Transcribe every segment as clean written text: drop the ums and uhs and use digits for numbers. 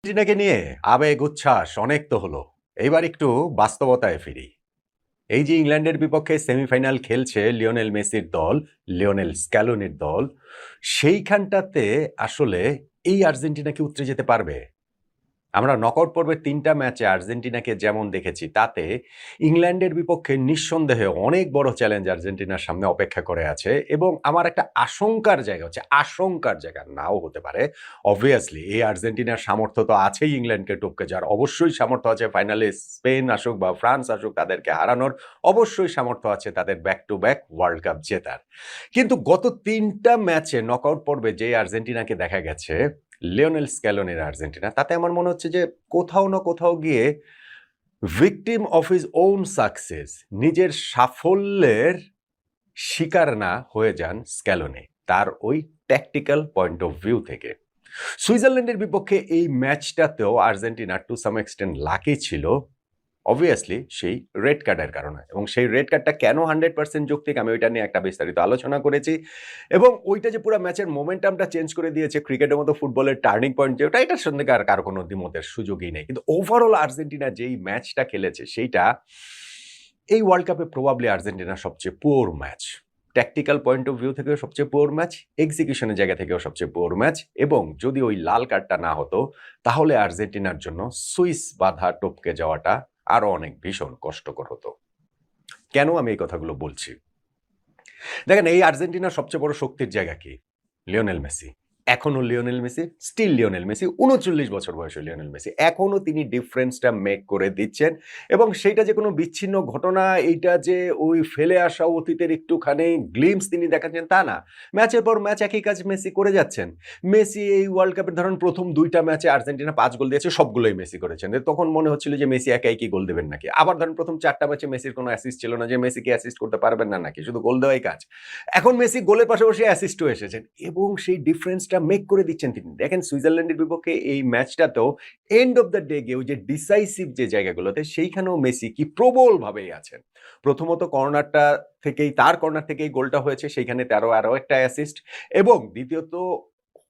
আর্জেন্টিনাকে নিয়ে আবেগ উচ্ছ্বাস অনেক তো হলো। এইবার একটু বাস্তবতায় ফিরি। এই যে ইংল্যান্ডের বিপক্ষে সেমিফাইনাল খেলছে লিওনেল মেসির দল, লিওনেল স্ক্যালোনির দল, সেইখানটাতে আসলে এই আর্জেন্টিনা কি উতরে যেতে পারবে? আমরা নকআউট পর্বের ৩ টা ম্যাচে আর্জেন্টিনাকে যেমন দেখেছি, তাতে ইংল্যান্ডের বিপক্ষে নিঃসন্দেহে অনেক বড় চ্যালেঞ্জ আর্জেন্টিনার সামনে অপেক্ষা করে আছে এবং আমার একটা আশঙ্কার জায়গা হচ্ছে, আশঙ্কার জায়গা নাও হতে পারে। অবভিয়াসলি এই আর্জেন্টিনার সামর্থ্য তো আছেই ইংল্যান্ডকে টপকে যাওয়ার, অবশ্যই সামর্থ্য আছে ফাইনালে স্পেন আসুক বা ফ্রান্স আসুক তাদেরকে হারানোর, অবশ্যই সামর্থ্য আছে তাদের back to back world cup জেতার। কিন্তু গত ৩ টা ম্যাচে নকআউট পর্বে যে আর্জেন্টিনাকে দেখা গেছে, লিওনেল স্ক্যালোনির আর্জেন্টিনা, তাতে আমার মনে হচ্ছে যে কোথাও না কোথাও গিয়ে victim of his own success, নিজের সাফল্যের শিকার না হয়ে যান স্ক্যালোনি তার ওই ট্যাকটিক্যাল পয়েন্ট অফ ভিউ থেকে। সুইজারল্যান্ডের বিপক্ষে এই ম্যাচটাতেও Argentina to some extent lucky ছিল, অবভিয়াসলি সেই রেড কার্ডের কারণে। এবং সেই রেড কার্ডটা কেন 100% যৌক্তিক, আমি ওইটা নিয়ে একটা বিস্তারিত আলোচনা করেছি। এবং ওইটা যে পুরো ম্যাচের মোমেন্টামটা চেঞ্জ করে দিয়েছে, ক্রিকেটের মতো ফুটবলের টার্নিং পয়েন্ট যেটা, এটার সঙ্গে কারো কোনো দ্বিমতের সুযোগই নেই। কিন্তু ওভারঅল আর্জেন্টিনা যেই ম্যাচটা খেলেছে সেইটা এই ওয়ার্ল্ড কাপে প্রবাবলি আর্জেন্টিনার সবচেয়ে poor match. Tactical point of view থেকেও সবচেয়ে পুয়ার ম্যাচ, এক্সিকিউশনের জায়গা থেকেও সবচেয়ে পুয়ার ম্যাচ। এবং যদি ওই লাল কার্ডটা না হতো, তাহলে আর্জেন্টিনার জন্য সুইস বাধা টপকে যাওয়াটা আরো অনেক ভীষণ কষ্টকর হতো। কেন আমি এই কথাগুলো বলছি? দেখেন, এই আর্জেন্টিনার সবচেয়ে বড় শক্তির জায়গা কি? Lionel Messi. এখনো Lionel Messi, still Lionel Messi, ৩৯ বছর বয়সী লিওনেল মেসি। এখনো তিনি ডিফারেন্সটা মেক করে দিচ্ছেন এবং সেইটা যে কোনো বিচ্ছিন্ন ঘটনা, এইটা যে ওই ফেলে আসা অতীতের একটুখানি গ্লিমস তিনি দেখাচ্ছেন তা না। ম্যাচের পর ম্যাচ একই কাজ মেসি করে যাচ্ছেন। মেসি এই ওয়ার্ল্ড কাপের ধরুন প্রথম ২ টা ম্যাচে আর্জেন্টিনা ৫ গোল দিয়েছে, সবগুলোই মেসি করেছেন। তখন মনে হচ্ছিল যে মেসি একাই কি গোল দেবেন নাকি? আবার ধরুন প্রথম ৪ টা ম্যাচে মেসির কোনো অ্যাসিস্ট ছিল না, যে মেসি কি অ্যাসিস্ট করতে পারবেন না নাকি? শুধু গোল দেওয়াই কাজ। এখন মেসি গোলের পাশাপাশি অ্যাসিস্টও এসেছেন এবং সেই ডিফারেন্সটা মেক করে দিচ্ছেন তিনি। দেখেন, সুইজারল্যান্ডের বিপক্ষে এই ম্যাচটাতেও এন্ড অফ দ্য ডে গিয়ে ওই যে ডিসাইসিভ যে জায়গাগুলোতে, সেইখানেও মেসি কি প্রবলভাবেই আছেন। প্রথমত কর্নারটা থেকেই, তার কর্নার থেকেই গোলটা হয়েছে, সেইখানে আরো একটা অ্যাসিস্ট। এবং দ্বিতীয়ত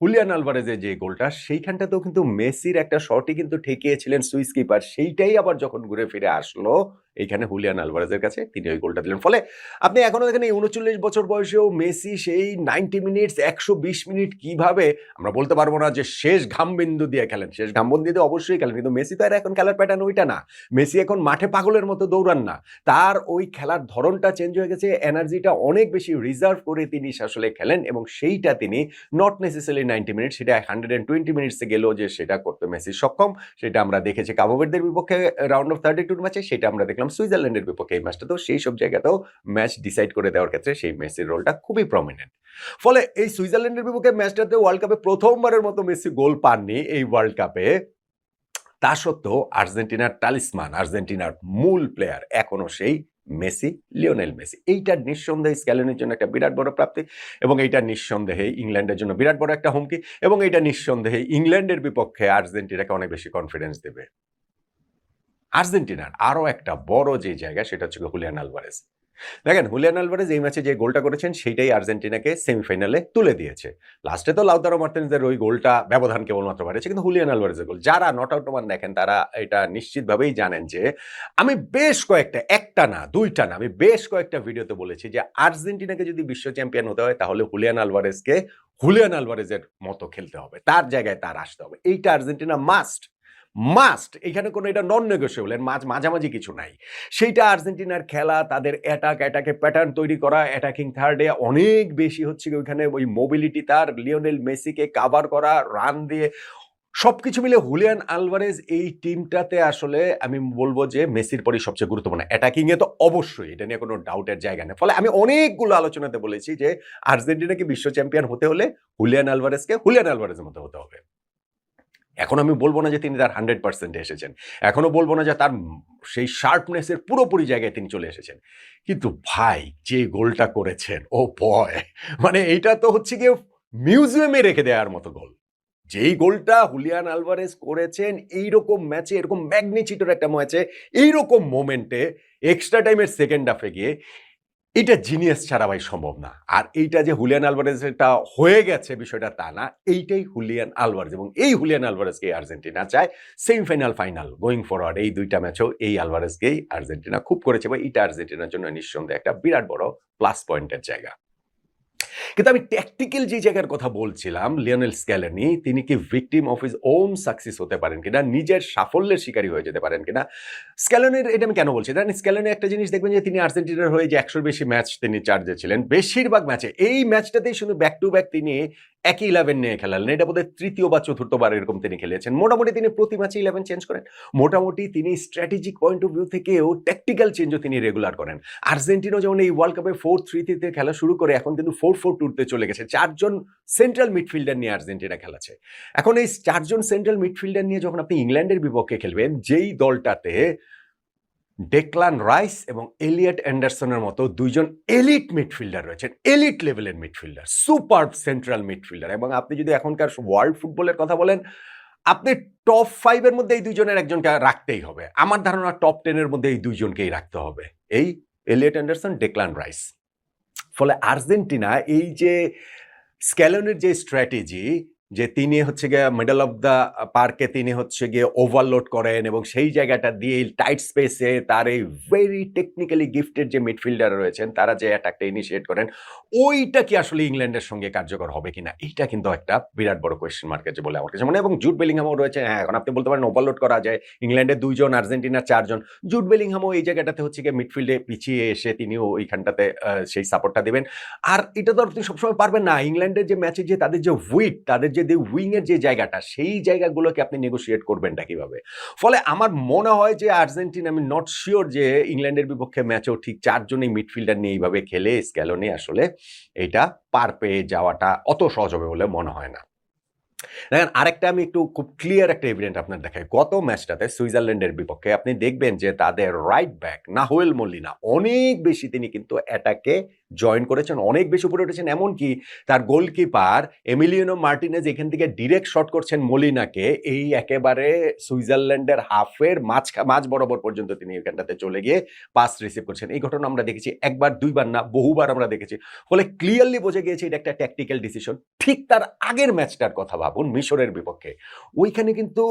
হুলিয়ান আলভারেজের যে গোলটা, সেইখানটাতেও কিন্তু মেসির একটা শটই কিন্তু ঠেকিয়েছিলেন সুইস কিপার। সেইটাই আবার যখন ঘুরে ফিরে আসলো এইখানে হুলিয়ান আলভারেজের কাছে, তিনি ওই গোলটা দিলেন। ফলে আপনি এখনো দেখেন এই ৩৯ বছর বয়সেও মেসি সেই 90 মিনিটস, ১২০ মিনিট কিভাবে, আমরা বলতে পারবো না যে শেষ ঘামবিন্দু দিয়ে খেলেন, শেষ ঘামবন্দি দিয়ে অবশ্যই খেলেন, কিন্তু মেসি তো আর এখন খেলার প্যাটার্ন ওইটা না। মেসি এখন মাঠে পাগলের মতো দৌড়ান না। তার ওই খেলার ধরনটা চেঞ্জ হয়ে গেছে, এনার্জিটা অনেক বেশি রিজার্ভ করে তিনি আসলে খেলেন এবং সেইটা তিনি নট নেসেসারি 90 মিনিট, সেটা 120 মিনিটসে গেলেও যে সেটা করতে মেসি সক্ষম, সেটা আমরা দেখেছি কাবো ভার্দের বিপক্ষে রাউন্ড অফ 32 ম্যাচে, সেটা আমরা দেখলাম সুইজারল্যান্ডের বিপক্ষে এই ম্যাচটাতেও। সেই সব জায়গাতেও ম্যাচ ডিসাইড করে দেওয়ার ক্ষেত্রে সেই মেসির রোলটা খুবই প্রমিনেন্ট। ফলে এই সুইজারল্যান্ডের বিপক্ষে ম্যাচটাতে ওয়ার্ল্ড কাপে প্রথমবারের মতো মেসি গোল পাননি এই ওয়ার্ল্ড কাপে। তা সত্ত্বেও আর্জেন্টিনার টালিসমান, আর্জেন্টিনার মূল প্লেয়ার এখনো সেই মেসি, লিওনেল মেসি। এইটা নিঃসন্দেহে স্ক্যালোনির জন্য একটা বিরাট বড় প্রাপ্তি এবং এইটা নিঃসন্দেহে ইংল্যান্ডের জন্য বিরাট বড় একটা হুমকি এবং এইটা নিঃসন্দেহে ইংল্যান্ডের বিপক্ষে আর্জেন্টিনাকে অনেক বেশি কনফিডেন্স দেবে। আর্জেন্টিনার আরো একটা বড় যে জায়গা, সেটা হচ্ছে হুলিয়ান আলভারেজ। দেখেন, হুলিয়ান আলভারেজ এই ম্যাচে যে গোলটা করেছেন সেইটাই আর্জেন্টিনাকে সেমিফাইনালে তুলে দিয়েছে। লাস্টে তো লাউতারো মার্টিনেজের ওই গোলটা ব্যবধান কেবলমাত্র বাড়িয়েছে, কিন্তু হুলিয়ান আলভারেজের গোল, যারা নট আউট ওমান দেখেন তারা এটা নিশ্চিতভাবেই জানেন যে আমি বেশ কয়েকটা, একটা না দুইটা না, আমি বেশ কয়েকটা ভিডিওতে বলেছি যে আর্জেন্টিনাকে যদি বিশ্ব চ্যাম্পিয়ন হতে হয় তাহলে হুলিয়ান আলভারেজকে হুলিয়ান আলভারেজের মতো খেলতে হবে, তার জায়গায় তার আসতে হবে। এইটা আর্জেন্টিনা মাস্ট, মাস্ট। এখানে কোনো এটা নন নেগোশিয়েবল, এর মাঝামাঝি কিছু নাই। সেইটা আর্জেন্টিনার খেলা, তাদের অ্যাটাকে প্যাটার্ন তৈরি করা, অ্যাটাকিং থার্ডে অনেক বেশি হচ্ছে ওইখানে ওই মোবিলিটি, তার লিওনেল মেসিকে কাভার করা, রান দিয়ে সবকিছু মিলে হুলিয়ান আলভারেজ এই টিমটাতে আসলে আমি বলবো যে মেসির পরই সবচেয়ে গুরুত্বপূর্ণ। অ্যাটাকিং এ তো অবশ্যই, এটা নিয়ে কোনো ডাউটের জায়গা নেই। ফলে আমি অনেকগুলো আলোচনাতে বলেছি যে আর্জেন্টিনাকে বিশ্ব চ্যাম্পিয়ন হতে হলে হুলিয়ান আলভারেজকে হুলিয়ান আলভারেজের মতো হতে হবে। এখন আমি বলব না যে তিনি তার 100% এসেছেন। এখনো বলব না যে তার সেই শার্পনেস এর পুরোপুরি জায়গায় তিনি চলে এসেছেন। কিন্তু ভাই, যে গোলটা করেছেন, ও বয়! মানে এইটা তো হচ্ছে গিয়ে মিউজিয়ামে রেখে দেওয়ার মতো গোল। যেই গোলটা হুলিয়ান আলভারেজ করেছেন এইরকম ম্যাচে, এরকম ম্যাগনিচিউডের একটা ম্যাচে, এইরকম মোমেন্টে, এক্সট্রা টাইমের সেকেন্ড হাফে গিয়ে এটা জিনিয়াস ছাড়া ভাই সম্ভব না। আর এইটা যে হুলিয়ান আলভারেজ এটা হয়ে গেছে বিষয়টা তা না। এইটাই হুলিয়ান আলভারেজ এবং এই হুলিয়ান আলভারেজকেই আর্জেন্টিনা চায়। সেমিফাইনাল, ফাইনাল গোয়িং ফরওয়ার্ড এই ২ টা ম্যাচেও এই আলভারেজকেই আর্জেন্টিনা খুব করেছে এবং এটা আর্জেন্টিনার জন্য নিঃসন্দেহে একটা বিরাট বড় প্লাস পয়েন্টের জায়গা। কিন্তু আমি ট্যাকটিক্যাল যে জায়গার কথা বলছিলাম, লিওনেল স্ক্যালোনি তিনি কি victim of his own success হতে পারেন কিনা? নিজের সাফল্যের শিকারী হয়ে যেতে পারেন কিনা? স্ক্যালোনির এটা আমি কেন বলছি? জানেন স্ক্যালোনি একটা জিনিস দেখবেন যে তিনি আর্জেন্টিনার হয়ে যে ১০০ র বেশি ম্যাচ তিনি চার্জে ছিলেন। বেশিরভাগ ম্যাচে এই ম্যাচটাতেই শুধু ব্যাক টু ব্যাক তিনি একই 11 নিয়ে খেলালেন। এটা বোধহয় ৩য় বা ৪র্থ বার এরকম তিনি খেলেছেন। মোটামুটি তিনি প্রতি ম্যাচে 11 চেঞ্জ করেন। মোটামুটি তিনি স্ট্র্যাটেজিক পয়েন্ট অফ ভিউ থেকেও ট্যাকটিক্যাল চেঞ্জও তিনি রেগুলার করেন। আর্জেন্টিনাও যেমন এই ওয়ার্ল্ড কাপে 4-3-3 তে খেলা শুরু করে এখন কিন্তু 4-4-2 তে চলে গেছে। ৪ জন সেন্ট্রাল মিডফিল্ডার নিয়ে আর্জেন্টিনা খেলাচ্ছে। এখন এই ৪ জন সেন্ট্রাল মিডফিল্ডার নিয়ে যখন আপনি ইংল্যান্ডের বিপক্ষে খেলবেন, যেই দলটাতে ডেকলান রাইস এবং এলিয়ট অ্যান্ডারসনের মতো ২ জন এলিট মিডফিল্ডার রয়েছেন, এলিট লেভেলের মিডফিল্ডার, সুপারব সেন্ট্রাল মিডফিল্ডার এবং আপনি যদি এখনকার ওয়ার্ল্ড ফুটবলের কথা বলেন, আপনি টপ 5 এর মধ্যে এই ২ জনের একজনকে রাখতেই হবে। আমার ধারণা টপ 10 এর মধ্যে এই ২ জনকেই রাখতে হবে। এই এলিয়ট অ্যান্ডারসন, ডেকলান রাইস। ফলে আর্জেন্টিনা এই যে স্ক্যালোনির যে স্ট্র্যাটেজি যে তিনি হচ্ছে গিয়ে মিডল অফ দ্য পার্কে তিনি হচ্ছে গিয়ে ওভারলোড করেন এবং সেই জায়গাটা দিয়ে টাইট স্পেসে তার এই ভেরি টেকনিক্যালি গিফটেড যে মিডফিল্ডার রয়েছেন তারা যে অ্যাটাকটা ইনিশিয়েট করেন ওইটা কি আসলে ইংল্যান্ডের সঙ্গে কার্যকর হবে কিনা এইটা কিন্তু একটা বিরাট বড় কোয়েশ্চেন মার্ক আছে বলে আমার কাছে মনে হয়। এবং জুড বেলিংহামও রয়েছে। হ্যাঁ, এখন আপনি বলতে পারেন ওভারলোড করা যায়, ইংল্যান্ডের ২ জন, আর্জেন্টিনার ৪ জন। জুড বেলিংহামও এই জায়গাটাতে হচ্ছে গিয়ে মিডফিল্ডে পিছিয়ে এসে তিনিও ওইখানটাতে সেই সাপোর্টটা দেবেন। আর এটা তো আপনি সবসময় পারবেন না। ইংল্যান্ডের যে ম্যাচে যে তাদের যে উইড, তাদের যে উইং এর যে জায়গাটা, সেই জায়গাগুলোকে আপনি নেগোশিয়েট করবেনটা কিভাবে? ফলে আমার মনে হয় যে আর্জেন্টিনা, আমি নট সিওর যে ইংল্যান্ডের বিপক্ষে ম্যাচেও ঠিক ৪ জনই মিডফিল্ডার নিয়ে এইভাবে খেলে স্ক্যালোনি আসলে এটা পার পেয়ে যাওয়াটা অত সহজ হবে বলে মনে হয় না। দেখেন আরেকটা আমি একটু খুব ক্লিয়ার একটা এভিডেন্ট আপনার দেখাই। গত ম্যাচটাতে সুইজারল্যান্ডের বিপক্ষে আপনি দেখবেন যে তাদের রাইট ব্যাক নাহুয়েল মলিনা অনেক বেশি তিনি কিন্তু অ্যাটাকে জয়েন করেছেন, অনেক বেশি উপরে উঠেছেন। এমনকি তার গোলকিপার এমিলিয়ানো মার্টিনেজ এখান থেকে ডিরেক্ট শট করছেন মলিনাকে, এই একেবারে সুইজারল্যান্ডের হাফের মাঝ বরাবর পর্যন্ত তিনি এখানটাতে চলে গিয়ে পাস রিসিভ করছেন। এই ঘটনা আমরা দেখেছি একবার, দুইবার না, বহুবার আমরা দেখেছি। ফলে ক্লিয়ারলি বোঝা গিয়েছে এটা একটা ট্যাকটিক্যাল ডিসিশন। ঠিক তার আগের ম্যাচটার কথা ভাবুন মিশরের বিপক্ষে। ওইখানে কিন্তু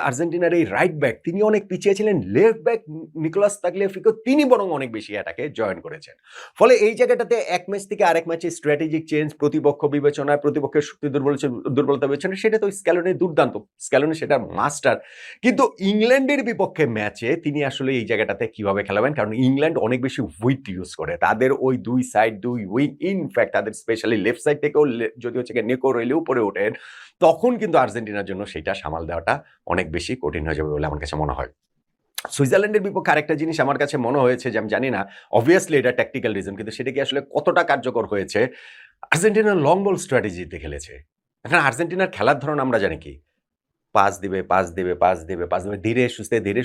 আর্জেন্টিনার এই রাইট ব্যাক তিনি অনেক পিছিয়ে ছিলেন। লেফট ব্যাক নিকোলাস তাগলিয়াফিকো তিনি বরং অনেক বেশি অ্যাটাকে জয়েন করেছেন। ফলে এই জায়গাটাতে এক ম্যাচ থেকে আরেক ম্যাচে স্ট্র্যাটেজিক চেঞ্জ, প্রতিপক্ষ বিবেচনায়, প্রতিপক্ষের শক্তি দুর্বলতা বিবেচনায়, সেটা তো স্ক্যালোনি দুর্দান্ত। স্ক্যালোনি সেটার মাস্টার। কিন্তু ইংল্যান্ডের বিপক্ষে ম্যাচে তিনি আসলে এই জায়গাটাতে কিভাবে খেলাবেন? কারণ ইংল্যান্ড অনেক বেশি উইডথ ইউজ করে। তাদের ওই ২ সাইড, ২ উইং, ইনফ্যাক্ট তাদের স্পেশালি লেফট সাইড থেকেও যদি হচ্ছে গিয়ে নেকো রেলে উপরে ওঠেন, তখন কিন্তু আর্জেন্টিনার জন্য সেইটা সামাল দেওয়াটা অনেক বেশি কঠিন হয়ে যাবে বলে আমার কাছে মনে হয়। সুইজারল্যান্ডের বিপক্ষে আরেকটা জিনিস আমার কাছে মনে হয়েছে যে আমি জানি না, অবভিয়াসলি এটা ট্যাকটিক্যাল রিজন, কিন্তু সেটা কি আসলে কতটা কার্যকর হয়েছে? আর্জেন্টিনা লং বল স্ট্র্যাটেজিতে খেলেছে। এখন আর্জেন্টিনার খেলার ধরন আমরা জানি কি? পাস দিবে, পাস দিবে, পাস দিবে, পাস দিবে। ধীরে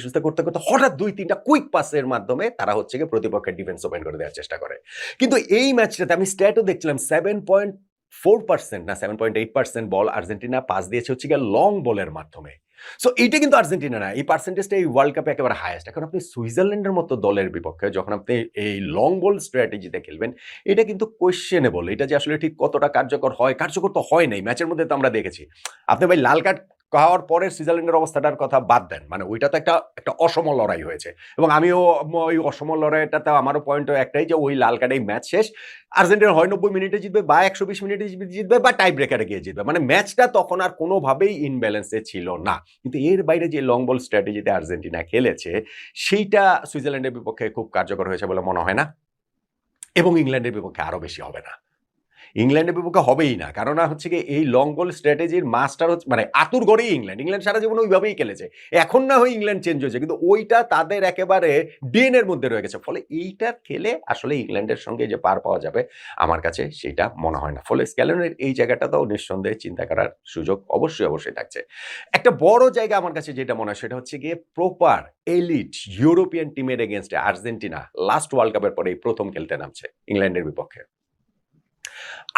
সুস্থে করতে হঠাৎ ২-৩ টা কুইক পাসের মাধ্যমে তারা হচ্ছে গিয়ে প্রতিপক্ষের ডিফেন্স ওপেন করে দেওয়ার চেষ্টা করে। কিন্তু এই ম্যাচটাতে আমি স্ট্যাটও দেখছিলাম 7.4% না 7.8% বল আর্জেন্টিনা পাস দিয়েছে হচ্ছে গিয়ে লং বলের মাধ্যমে। সো এইটা কিন্তু আর্জেন্টিনা না। এই পার্সেন্টেজটা এই ওয়ার্ল্ড কাপে একেবারে হাইয়েস্ট। এখন আপনি সুইজারল্যান্ডের মতো দলের বিপক্ষে যখন আপনি এই লং বল স্ট্র্যাটেজিতে খেলবেন, এটা কিন্তু কোয়েশ্চেনেবল। এটা যে আসলে ঠিক কতটা কার্যকর হয়, কার্যকর তো হয় নাই। ম্যাচের মধ্যে তো আমরা দেখেছি। আপনি ভাই লাল কার্ড খাওয়ার পরে সুইজারল্যান্ডের অবস্থাটার কথা বাদ দেন। মানে ওইটা তো একটা অসম লড়াই হয়েছে। এবং আমিও ওই অসম লড়াইটাতে আমারও পয়েন্টও একটাই যে ওই লাল কার্ডেই ম্যাচ শেষ। আর্জেন্টিনা হয় ৯০ মিনিটে জিতবে বা ১২০ মিনিটে জিতবে বা টাই ব্রেকারে গিয়ে জিতবে। মানে ম্যাচটা তখন আর কোনোভাবেই ইনব্যালেন্সে ছিল না। কিন্তু এর বাইরে যে লং বল স্ট্র্যাটেজিতে আর্জেন্টিনা খেলেছে, সেইটা সুইজারল্যান্ডের বিপক্ষে খুব কার্যকর হয়েছে বলে মনে হয় না। এবং ইংল্যান্ডের বিপক্ষে আরো বেশি হবে না। ইংল্যান্ডের বিপক্ষে হবেই না। কারণ হচ্ছে গিয়ে এই লং বল স্ট্র্যাটেজির মাস্টার হচ্ছে মানে আতুরঘরেই ইংল্যান্ড। ইংল্যান্ড সারা জীবন ওইভাবেই খেলেছে। এখন না হয় ইংল্যান্ড চেঞ্জ হয়েছে, কিন্তু ওইটা তাদের একেবারে ডিএনএ এর মধ্যে রয়ে গেছে। ফলে এইটা খেলে আসলে ইংল্যান্ডের সঙ্গে যে পার পাওয়া যাবে আমার কাছে সেটা মনে হয় না। ফলে স্ক্যালোনির এই জায়গাটাতেও নিঃসন্দেহে চিন্তা করার সুযোগ অবশ্যই থাকছে। একটা বড় জায়গা আমার কাছে যেটা মনে হয় সেটা হচ্ছে গিয়ে প্রপার এলিট ইউরোপিয়ান টিমের এগেইনস্টে আর্জেন্টিনা লাস্ট ওয়ার্ল্ড কাপের পরে এই প্রথম খেলতে নামছে ইংল্যান্ডের বিপক্ষে।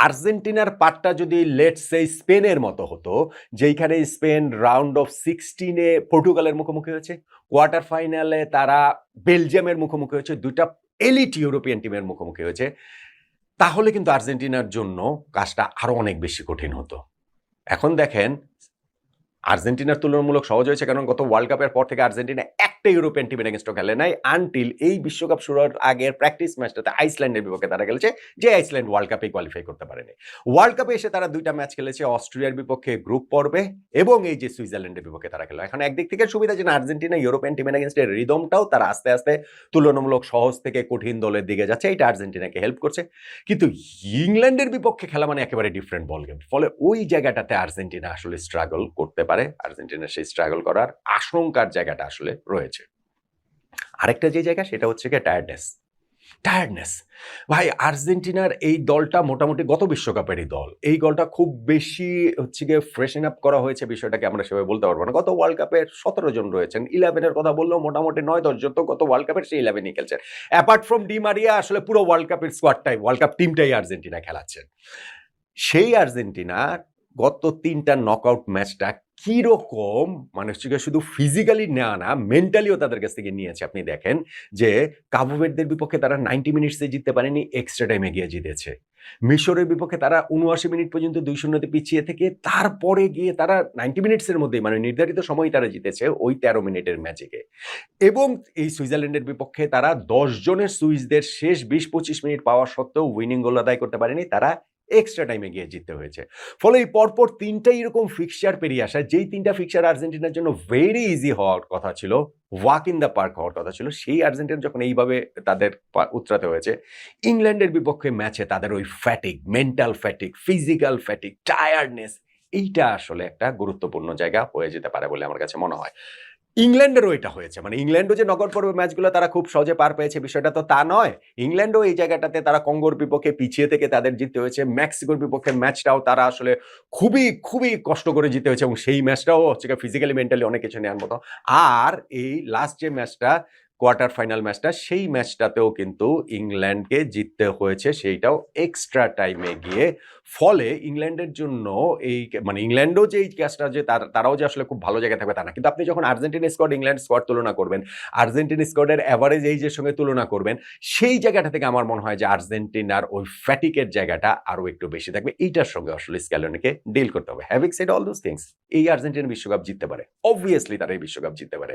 আর্জেন্টিনার পার্টটা যদি লেটস সে স্পেনের মতো হতো, যেইখানে স্পেন রাউন্ড অফ 16 এ পর্তুগালের মুখোমুখি হয়েছে, কোয়ার্টার ফাইনালে তারা বেলজিয়ামের মুখোমুখি হয়েছে, ২টা এলিট ইউরোপিয়ান টিমের মুখোমুখি হয়েছে, তাহলে কিন্তু আর্জেন্টিনার জন্য কাজটা আরো অনেক বেশি কঠিন হতো। এখন দেখেন আর্জেন্টিনার তুলনামূলক সহজ হয়েছে, কারণ গত ওয়ার্ল্ড কাপের পর থেকে আর্জেন্টিনা একটা ইউরোপিয়ান টিমের এগেইনস্টও খেলে নাই, আনটিল এই বিশ্বকাপ শুরুর আগের প্র্যাকটিস ম্যাচটাতে আইসল্যান্ডের বিপক্ষে তারা খেলেছে, যে আইসল্যান্ড ওয়ার্ল্ড কাপে কোয়ালিফাই করতে পারেনি। ওয়ার্ল্ড কাপে এসে তারা 2টা ম্যাচ খেলেছে, অস্ট্রেলিয়ার বিপক্ষে গ্রুপ পর্বে এবং এই যে সুইজারল্যান্ডের বিপক্ষে তারা খেলো। এখন একদিক থেকে সুবিধা যে আর্জেন্টিনা ইউরোপিয়ান টিমের এগেইনস্টের রিদমটাও তারা আস্তে আস্তে তুলনামূলক সহজ থেকে কঠিন দলের দিকে যাচ্ছে, এটা আর্জেন্টিনাকে হেল্প করছে। কিন্তু ইংল্যান্ডের বিপক্ষে খেলা মানে একেবারে ডিফারেন্ট বল গেম, ফলে ওই জায়গাটাতে আর্জেন্টিনা আসলে স্ট্রাগল করতে পারে। আর্জেন্টিনার সেই স্ট্রাগল করার আশঙ্কার জায়গাটা আসলে রয়েছে। আরেকটা যে জায়গা সেটা হচ্ছে গিয়ে টায়ার্ডনেস। ভাই আর্জেন্টিনার এই দলটা মোটামুটি গত বিশ্বকাপেরই দল, এই দলটা খুব বেশি হচ্ছে গিয়ে ফ্রেশন আপ করা হয়েছে, বিষয়টাকে আমরা সেভাবে বলতে পারবো না। গত ওয়ার্ল্ড কাপের 17 জন রয়েছেন, 11 এর কথা বললেও মোটামুটি 9-10 জন তো গত ওয়ার্ল্ড কাপের সেই 11ই খেলছেন। অ্যাপার্ট ফ্রম ডি মারিয়া আসলে পুরো ওয়ার্ল্ড কাপের স্কোয়াডটাই, ওয়ার্ল্ড কাপ টিমটাই আর্জেন্টিনা খেলাচ্ছেন। সেই আর্জেন্টিনা গত 3টা নকআউট ম্যাচটা কিরকম মানে হচ্ছে গিয়ে শুধু ফিজিক্যালি নেওয়া না, মেন্টালিও তাদের কাছ থেকে নিয়েছে। আপনি দেখেন যে কাবো ভের্দের বিপক্ষে তারা 90 মিনিটসে জিততে পারেনি, এক্সট্রা টাইমে গিয়ে জিতেছে। মিশরের বিপক্ষে তারা 79 মিনিট পর্যন্ত 2-0 পিছিয়ে থেকে তারপরে গিয়ে তারা 90 মিনিটসের মধ্যেই মানে নির্ধারিত সময় তারা জিতেছে ওই 13 মিনিটের ম্যাচে। এবং এই সুইজারল্যান্ডের বিপক্ষে তারা 10 জনের সুইসদের শেষ 20-25 মিনিট পাওয়া সত্ত্বেও উইনিং গোল আদায় করতে পারেনি, তারা এক্সট্রা টাইমে গিয়ে জিততে হয়েছে। ফলে এই পরপর 3টা এরকম ফিক্সচার পেরিয়ে আসা, যেই 3টা ফিক্সচার আর্জেন্টিনার জন্য ভেরি ইজি হওয়ার কথা ছিল, ওয়াক ইন দ্য পার্ক হওয়ার কথা ছিল, সেই আর্জেন্টিনা যখন এইভাবে তাদের উতরাতে হয়েছে, ইংল্যান্ডের বিপক্ষে ম্যাচে তাদের ওই fatigue, mental fatigue, physical fatigue, tiredness, এইটা আসলে একটা গুরুত্বপূর্ণ জায়গা হয়ে যেতে পারে বলে আমার কাছে মনে হয়। ইংল্যান্ডেরও এটা হয়েছে, মানে ইংল্যান্ডও যে নকআউট পর্বের ম্যাচগুলো তারা খুব সহজে পার পেয়েছে বিষয়টা তো তা নয়। ইংল্যান্ডও এই জায়গাটাতে তারা কঙ্গোর বিপক্ষে পিছিয়ে থেকে তাদের জিততে হয়েছে, মেক্সিকোর বিপক্ষে ম্যাচটাও তারা আসলে খুবই খুবই কষ্ট করে জিতে হয়েছে, এবং সেই ম্যাচটাও হচ্ছে ফিজিক্যালি মেন্টালি অনেক কিছু নেওয়ার মতো। আর এই লাস্ট যে ম্যাচটা, কোয়ার্টার ফাইনাল ম্যাচটা, সেই ম্যাচটাতেও কিন্তু ইংল্যান্ডকে জিততে হয়েছে, সেইটাও এক্সট্রা টাইমে গিয়ে। ফলে ইংল্যান্ডের জন্য এই মানে ইংল্যান্ডও যে এই কাজটা যে তারাও যে আসলে খুব ভালো জায়গায় থাকবে তা না। কিন্তু আপনি যখন আর্জেন্টিনা স্কোয়াড ইংল্যান্ড স্কোয়াড তুলনা করবেন, আর্জেন্টিনা স্কোয়াডের অ্যাভারেজ এইজের সঙ্গে তুলনা করবেন, সেই জায়গাটা থেকে আমার মনে হয় যে আর্জেন্টিনার ওই ফ্যাটিকের জায়গাটা আরো একটু বেশি থাকবে। এইটার সঙ্গে আসলে স্ক্যালোনিকে ডিল করতে হবে। Having said all those things, এই আর্জেন্টিনা বিশ্বকাপ জিততে পারে, অবভিয়াসলি তারা এই বিশ্বকাপ জিততে পারে।